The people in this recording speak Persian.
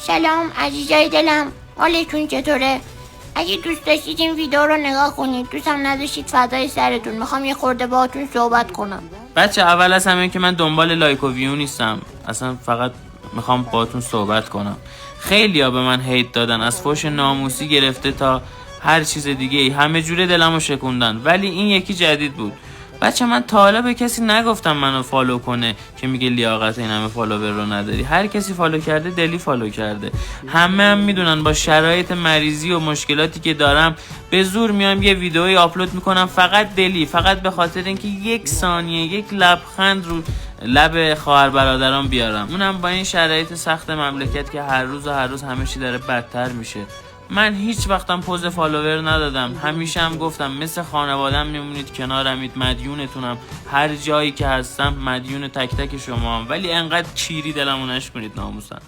سلام عزیزای دلم، حالتون چطوره؟ اگه دوست داشتید این ویدیو رو نگاه کنید، دوست هم نداشتید فدای سرتون، میخوام یه خورده باهاتون صحبت کنم. بچه اول از همه که من دنبال لایک و ویو نیستم، اصلا فقط میخوام باهاتون صحبت کنم. خیلیا به من هیت دادن، از فوش ناموسی گرفته تا هر چیز دیگه، همه جوره دلمو شکوندن، ولی این یکی جدید بود. بچه من تا حالا به کسی نگفتم منو فالو کنه که میگه لیاقت این همه فالوور رو نداری. هر کسی فالو کرده دلی فالو کرده. همه هم میدونن با شرایط مریضی و مشکلاتی که دارم به زور میام یه ویدئویی آپلود میکنم، فقط دلی، فقط به خاطر اینکه یک ثانیه یک لبخند رو لب خواهر برادرام بیارم، اونم با این شرایط سخت مملکت که هر روز همه چی داره بدتر میشه. من هیچ وقتم پوز فالوور ندادم، همیشه هم گفتم مثل خانوادم میمونید کنارمید، مدیونتونم، هر جایی که هستم مدیون تک تک شما هم. ولی انقدر چیری دلمو نشکنید ناموسن.